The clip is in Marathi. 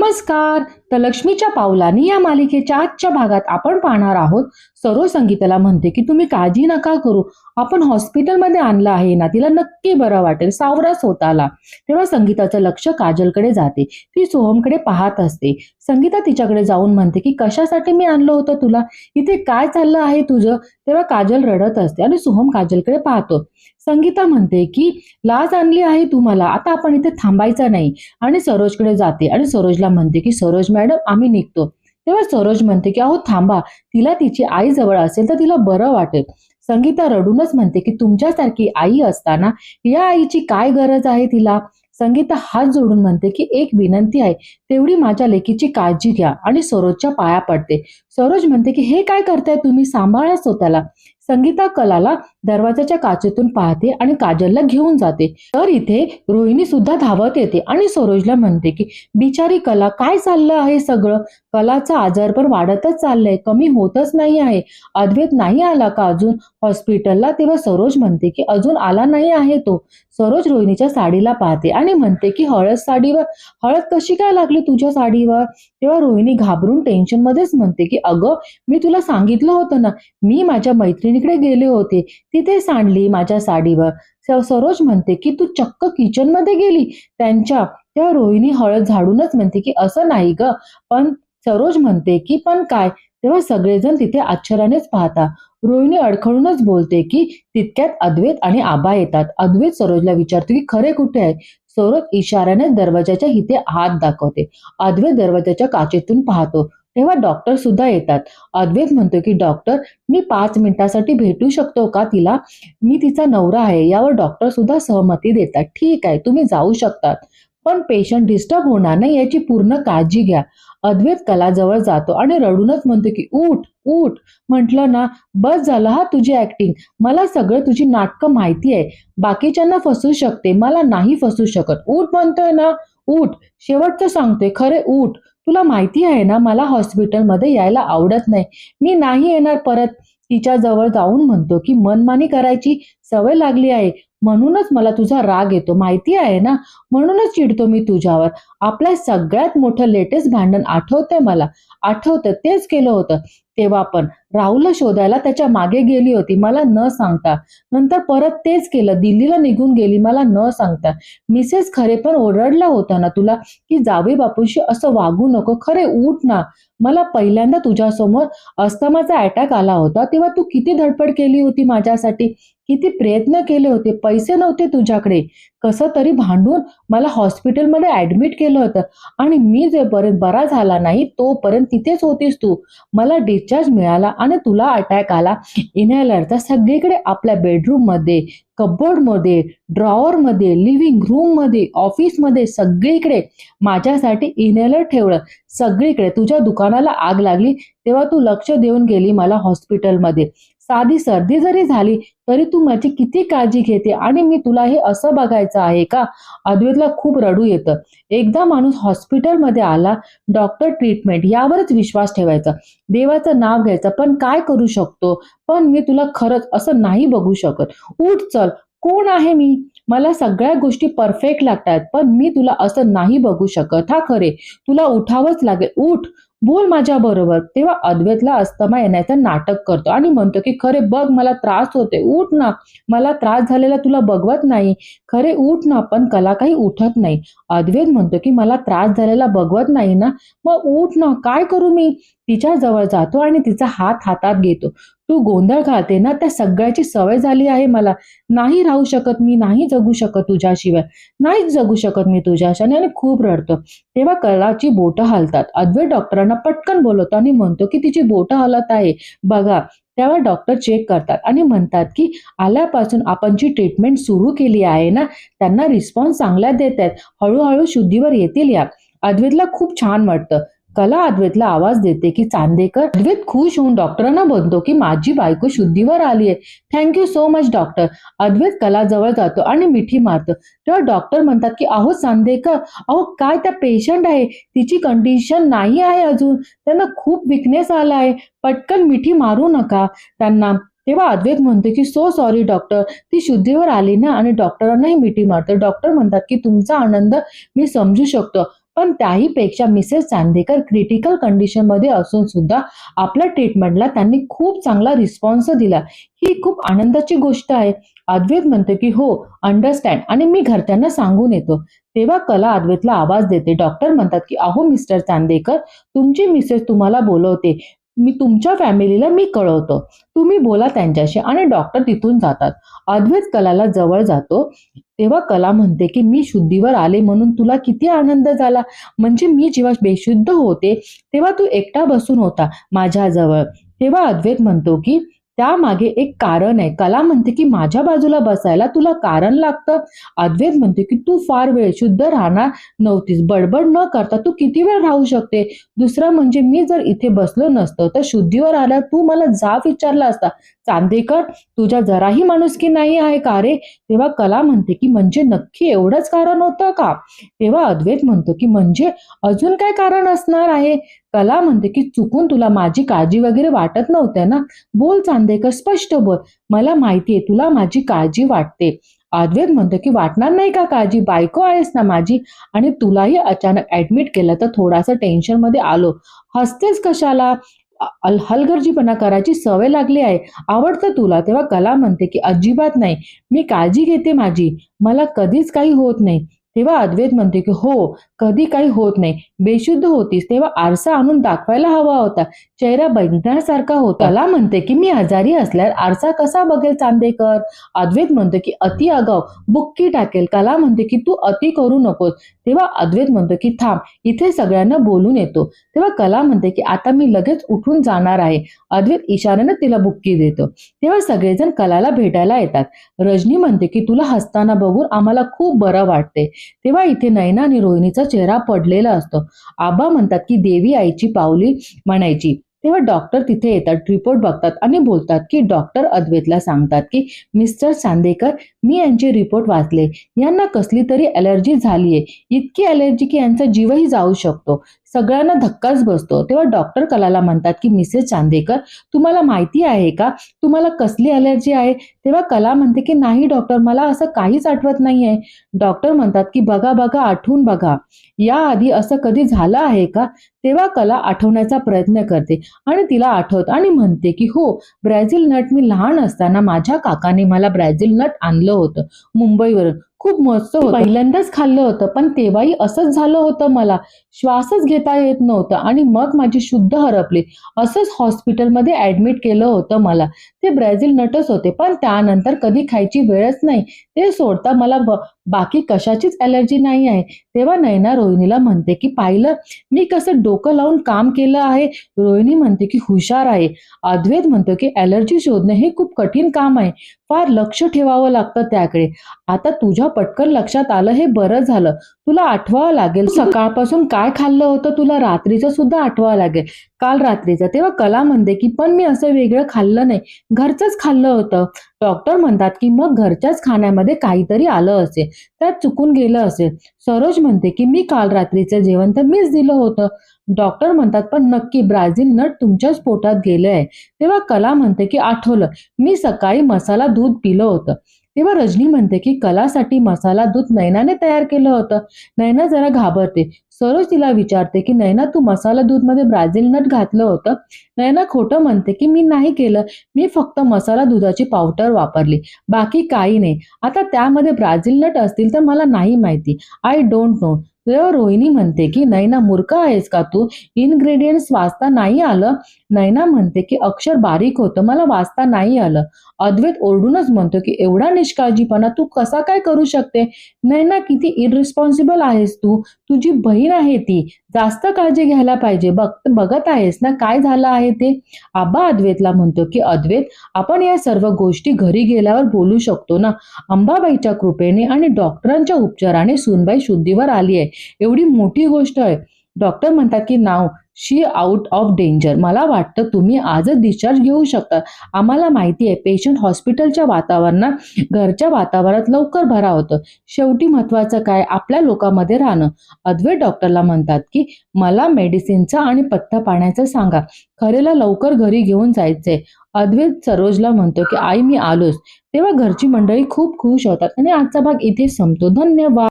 नमस्कार. तर लक्ष्मीच्या पावलांनी या मालिकेच्या आजच्या भागात आपण पाहणार आहोत. सरोज संगीताला म्हणते की तुम्ही काळजी नका करू, आपण हॉस्पिटलमध्ये आणलं आहे ना, तिला नक्की बरं वाटेल, सावरा स्वतःला. तेव्हा संगीताचं लक्ष काजलकडे जाते. ती सोहमकडे पाहत असते. संगीता तिच्याकडे जाऊन म्हणते की कशासाठी मी आणलं होतं तुला, इथे काय चाललं आहे तुझं. तेव्हा काजल रडत असते आणि सोहम काजलकडे पाहतो. संगीता म्हणते की लाज आणली आहे तुम्हाला, आता आपण इथे थांबायचं नाही. आणि सरोजकडे जाते आणि सरोजला म्हणते की सरोज मॅडम आम्ही निघतो. तेव्हा सरोज म्हणते की अहो थांबा, तिला तिची आई जवळ असेल तर तिला बरं वाटेल. संगीता रडूनच म्हणते की तुमच्यासारखी आई असताना या आईची काय गरज आहे तिला. संगीता हात जोडून म्हणते की एक विनंती आहे, तेवढी माझ्या लेकीची काळजी घ्या. आणि सरोजच्या पाया पडते. सरोज म्हणते की हे काय करताय तुम्ही, सांभाळा स्वतःला. संगीता कलाला दरवाजाच्या काचेतून पाहते आणि काजलला घेऊन जाते. तर इथे रोहिणी सुद्धा धावत येते आणि सरोजला म्हणते की बिचारी कला, काय चाललं आहे सगळं. कलाचा आजार पण वाढतच चाललंय, कमी होतच नाही आहे. अद्वैत नाही आला का अजून हॉस्पिटलला. तेव्हा सरोज म्हणते की अजून आला नाही आहे तो. सरोज रोहिणीच्या साडीला पाहते आणि म्हणते की हळद साडीवर, हळद कशी काय लागली तुझ्या साडीवर. तेव्हा रोहिणी घाबरून टेन्शन मध्येच म्हणते की अगं मी तुला सांगितलं होतं ना, मी माझ्या मैत्रिणीकडे गेले होते, तिथे सांडली माझ्या साडीवर. सरोज म्हणते की तू चक्क किचन मध्ये गेली त्यांच्या. तेव्हा रोहिणी हळद झाडूनच म्हणते की असं नाही ग. पण सरोज म्हणते की पण काय. तेव्हा सगळेजण तिथे आश्चर्यानेच पाहता. रोहिणी अडखळूनच बोलते की तितक्यात अद्वैत आणि आबा येतात. अद्वैत सरोजला विचारतो की खरे कुठे आहे. सरोज इशाऱ्याने दरवाजाच्या इथे हात दाखवते. अद्वैत दरवाजाच्या काचेतून पाहतो. तेव्हा डॉक्टर सुद्धा येतात. अद्वैत म्हणतो की डॉक्टर मी 5 मिनिटासाठी भेटू शकतो का तिला, मी तिचा नवरा आहे. यावर डॉक्टर सुद्धा सहमती देतात. ठीक आहे, तुम्ही जाऊ शकतात, पण पेशंट डिस्टर्ब होणार नाही याची पूर्ण काळजी घ्या. अद्वैत कलाजवळ जातो आणि रडूनच म्हणतो की उठ उठ. म्हटलं ना, बस झालं हा तुझी ऍक्टिंग. मला सगळं तुझी नाटकं माहिती आहे. बाकीच्यांना फसू शकते, मला नाही फसू शकत. उठ म्हणतोय ना, उठ. शेवटचं सांगतोय, खरे उठ. तुला माहिती आहे ना, मला हॉस्पिटलमध्ये यायला आवडत नाही. मी नाही येणार परत. तिच्या जवळ जाऊन म्हणतो की मनमानी करायची सवय लागली आहे, म्हणूनच मला तुझा राग येतो, माहिती आहे ना, म्हणूनच चिडतो मी तुझ्यावर. आपल्या सगळ्यात मोठं लेटेस्ट भांडण आठवतंय मला. आठवतं, तेच केलं होतं तेव्हा पण. राहुलला शोधायला त्याच्या मागे गेली होती मला न सांगता. नंतर परत तेच केलं, दिल्लीला निघून गेली मला न सांगता. मिसेस खरे पण ओरडला होता ना तुला की जावे बापूशी असं वागू नको. खरे उठ ना. मला पहिल्यांदा तुझ्यासमोर अस्थमाचा अटॅक आला होता तेव्हा तू किती धडपड केली होती माझ्यासाठी, किती प्रयत्न केले होते. पैसे नव्हते तुझ्याकडे, कसं तरी भांडून मला हॉस्पिटलमध्ये ऍडमिट केलं होतं. आणि मी जोपर्यंत बरा झाला नाही तोपर्यंत तिथेच होतीस तू. मला डिस्चार्ज मिळाला आणि तुला अटॅक आला. इनहेलरचा सगळीकडे, आपल्या बेडरूम मध्ये, कपबोर्ड मध्ये, ड्रॉवर मध्ये, लिव्हिंग रूम मध्ये, ऑफिस मध्ये, सगळीकडे माझ्यासाठी इनहेलर ठेवलं. सगळीकडे तुझ्या दुकानाला आग लागली तेव्हा तू लक्ष देऊन गेली मला हॉस्पिटलमध्ये. साधी सर्दी जरी झाली तरी तू माझी किती काळजी घेते आणि मी तुला हे असं बघायचं आहे का. अद्वैतला खूप रडू येतं. एकदा माणूस हॉस्पिटलमध्ये आला, डॉक्टर, ट्रीटमेंट यावरच विश्वास ठेवायचा, देवाचं नाव घ्यायचं. पण काय करू शकतो, पण मी तुला खरंच असं नाही बघू शकत. उठ चल. कोण आहे मी, मला सगळ्या गोष्टी परफेक्ट लागतात, पण मी तुला असं नाही बघू शकत. हा खरे, तुला उठावंच लागेल. उठ, बोल माझ्या बरोबर. तेव्हा अद्वैतला अस्थमा येण्याचं नाटक करतो आणि म्हणतो की खरे बघ मला त्रास होते, उठ ना. मला त्रास झालेला तुला बघवत नाही, खरे उठ ना. पण कला काही उठत नाही. अद्वैत म्हणतो की मला त्रास झालेला बघवत नाही ना, मग उठ ना, काय करू मी. तिच्या जवळ जातो आणि तिचा हात हातात घेतो. तू गोंधळ घालते ना, त्या सगळ्याची सवय झाली आहे मला. नाही राहू शकत मी, नाही जगू शकत तुझ्याशिवाय, नाहीच जगू शकत मी तुझ्याशिवाय. आणि खूप रडतो. तेव्हा कलाची बोटं हलतात. अद्वैत डॉक्टरांना पटकन बोलवतो आणि म्हणतो की तिची बोटं हलत आहे बघा. तेव्हा डॉक्टर चेक करतात आणि म्हणतात की आल्यापासून आपण जी ट्रीटमेंट सुरू केली आहे ना, त्यांना रिस्पॉन्स चांगला देत आहेत, हळूहळू शुद्धीवर येतील या. अद्वैतला खूप छान वाटतं. कला अद्वैतला आवाज देते की चांदेकर. अद्वैत खुश होऊन डॉक्टरांना म्हणतो की माझी बायको शुद्धीवर आली आहे, थँक्यू सो मच डॉक्टर. अद्वैत कला जवळ जातो आणि मिठी मारतो. तेव्हा डॉक्टर म्हणतात की अहो चांदेकर, अहो काय त्या पेशंट आहे, तिची कंडिशन नाही आहे अजून, त्यांना खूप विकनेस आला आहे, पटकन मिठी मारू नका त्यांना. तेव्हा अद्वैत म्हणतो की सो सॉरी डॉक्टर, ती शुद्धीवर आली ना. आणि डॉक्टरांनाही मिठी मारतो. डॉक्टर म्हणतात की तुमचा आनंद मी समजू शकतो, पण त्याहीपेक्षा मिसेस चांदेकर क्रिटिकल कंडिशन मध्ये असून सुद्धा आपल्या ट्रीटमेंटला त्यांनी खूप चांगला रिस्पॉन्स दिला. ही खूप आनंदाची गोष्ट आहे. अद्वैत म्हणतो की हो, अंडरस्टँड, आणि मी घरच्यांना सांगून येतो. तेव्हा कला अद्वैतला आवाज देते. डॉक्टर म्हणतात की अहो मिस्टर चांदेकर, तुमची मिसेस तुम्हाला बोलवते. मी तुमच्या फॅमिलीला मी कळवतो. तुम्ही बोला त्यांच्याशी, आणि डॉक्टर तिथून जातात. अद्वैत कलाला जवळ जातो. तेव्हा कला म्हणते की मी शुद्धीवर आले म्हणून तुला किती आनंद झाला. म्हणजे मी जेव्हा बेशुद्ध होते तेव्हा तू एकटा बसून होता माझ्याजवळ. तेव्हा अद्वैत म्हणतो की त्यामागे एक कारण आहे. कला म्हणते की माझ्या बाजूला बसायला तुला कारण लागतं. अद्वैत म्हणते की तू फार वेळ शुद्ध राहणार नव्हतीस. बडबड न करता तू किती वेळ राहू शकते. दुसरं म्हणजे मी जर इथे बसलो नसतो तर शुद्धीवर आल्यावर तू मला जाब विचारला असता. चांदेकर, तुझ्या जराही माणुसकी नाही आहे का रे? तेव्हा कला म्हणते की म्हणजे नक्की एवढंच कारण होतं का? तेव्हा अद्वैत म्हणतो की म्हणजे अजून काय कारण असणार आहे? कला म्हणते की चुकून तुला माझी काळजी वगैरे वाटत नव्हत्या ना? बोल चांदेकर, स्पष्ट बोल. मला माहितीये तुला माझी काळजी वाटते. अद्वैत म्हणतो की वाटणार नाही का काळजी? बायको आहेस ना माझी, आणि तुलाही अचानक ऍडमिट केलं तर थोडासा टेन्शन मध्ये आलो. हसतेस कशाला? हलगर्जीपणा करायची सवय लागली आहे. आवडतं तुला? तेव्हा कला म्हणते की अजिबात नाही, मी काळजी घेते माझी, मला कधीच काही होत नाही. तेव्हा अद्वैत म्हणते की हो, कधी काही होत नाही. बेशुद्ध होतीस तेव्हा आरसा आणून दाखवायला हवा होता. चेहरा बघण्यासारखा होता. कला म्हणते की मी आजारी असल्यावर आरसा कसा बघेल चांदेकर? अद्वैत म्हणतो की अति आगाऊ, बुक्की टाकेल. कला म्हणते की तू अति करू नकोस. तेव्हा अद्वैत म्हणतो की थांब, इथे सगळ्यांना बोलून येतो. तेव्हा कला म्हणते की आता मी लगेच उठून जाणार आहे. अद्वैत इशाऱ्याने तिला बुक्की देतो. तेव्हा सगळेजण कलाला भेटायला येतात. रजनी म्हणते की तुला हसताना बघून आम्हाला खूप बरं वाटते. तेव्हा इथे नैना आणि रोहिणीचा चेहरा पडलेला असतो. आबा म्हणतात की देवी आईची पावली म्हणायची. तेव्हा डॉक्टर तिथे येतात, रिपोर्ट बघतात आणि बोलतात की डॉक्टर अद्वैतला सांगतात की मिस्टर चांदेकर, मी यांचे रिपोर्ट वाचले. यांना कसली तरी अलर्जी झालीये. इतकी अलर्जी की यांचा जीवही जाऊ शकतो. सगळ्यांना धक्काच बसतो. तेव्हा डॉक्टर कलाला म्हणतात की मिसेस चांदेकर, तुम्हाला माहिती आहे का तुम्हाला कसली अलर्जी आहे? तेव्हा कला म्हणते की नाही डॉक्टर, मला असं काहीच आठवत नाहीये. डॉक्टर म्हणतात की बघा बघा, आठवून बघा, याआधी असं कधी झालं आहे का? तेव्हा कला आठवण्याचा प्रयत्न करते आणि तिला आठवत आणि म्हणते की हो, ब्राझील नट, मी लहान असताना माझ्या काकाने मला ब्राझील नट आणलं होतं मुंबईवरून. खूप मस्त होतं. पहिल्यांदाच खाल्लं होतं, पण तेव्हाही असंच झालं होतं. मला श्वासच घेता येत नव्हतं आणि मग माझी शुद्ध हरपली. असंच हॉस्पिटलमध्ये ऍडमिट केलं होतं मला. ते ब्राझील नटच होते, पण त्यानंतर कधी खायची वेळच नाही. ते सोडता मला बाकी कशाचीच अलर्जी नाही आहे. तेव्हा नैना रोहिणीला म्हणते की पाहिलं मी कसं डोकं लावून काम केलं आहे. रोहिणी म्हणते की हुशार आहे. अद्वैत म्हणतो की अलर्जी शोधणं हे खूप कठीण काम आहे. फार लक्ष ठेवावं लागतं त्याकडे. आता तुझ्या पटकन लक्षात आलं, हे बरं झालं. तुला आठवावं लागेल सकाळपासून काय खाल्लं होतं. तुला रात्रीचं सुद्धा आठवावं लागेल, काल रात्रीचं. तेव्हा कला म्हणते की पण मी असं वेगळं खाल्लं नाही, घरचंच खाल्लं होतं. डॉक्टर म्हणतात की मग घरच्याच खाण्यामध्ये काहीतरी आलं असेल, त्यात चुकून गेलं असेल. सरोज म्हणते की मी काल रात्रीचं जेवण तर मीच दिलं होतं. डॉक्टर म्हणतात पण नक्की ब्राझील नट तुमच्याच पोटात गेलंय. तेव्हा कला म्हणते की आठवलं, मी सकाळी मसाला दूध पिलं होतं. तेव्हा रजनी म्हणते की कलासाठी मसाला दूध नैनाने तयार केलं होतं. नैना जरा घाबरते. सरोज तिला विचारते की नैना, तू मसाला दूध मध्ये ब्राझील नट घातलं होतं? नैना खोटं म्हणते की मी नाही केलं, मी फक्त मसाला दुधाची पावडर वापरली, बाकी काही नाही. आता त्यामध्ये ब्राझील नट असतील तर मला नाही माहिती, आय डोंट नो. तेव्हा रोहिणी म्हणते की नैना, मूर्ख आहेस का तू? इन्ग्रेडियंट्स वाचता नाही आलं? नैना म्हणते की अक्षर बारीक होतं, मला वाचता नाही आलं. अद्वैत ओरडूनच म्हणतो की एवढा निष्काळजीपणा तू कसा काय करू शकते? नैना, किती इररिस्पॉन्सिबल आहेस तू. तुझी बहीण आहे ती, जास्त काळजी घ्यायला पाहिजे. बघत आहेस ना काय झालं आहे ते. आबा अद्वैतला म्हणतो की अद्वैत, आपण या सर्व गोष्टी घरी गेल्यावर बोलू शकतो ना. अंबाबाईच्या कृपेने आणि डॉक्टरांच्या उपचाराने सूनबाई शुद्धीवर आली आहे, एवढी मोठी गोष्ट आहे. डॉक्टर म्हणतात की now she out of danger. मला वाटतं तुम्ही आजच डिस्चार्ज घेऊ शकता. आम्हाला माहिती आहे पेशंट हॉस्पिटलच्या वातावरणात, घरच्या वातावरणात लवकर भरा होतं. शेवटी महत्वाचं काय, आपल्या लोकांमध्ये राहणं. अद्वैत डॉक्टरला म्हणतात की मला मेडिसिनचा आणि पथ्य पाण्याचं सांगा, खरेला लवकर घरी घेऊन जायचंय. अद्वैत सरोजला म्हणतो की आई मी आलोच. तेव्हा घरची मंडळी खूप खुश होतात आणि आजचा भाग इथे संपतो. धन्यवाद.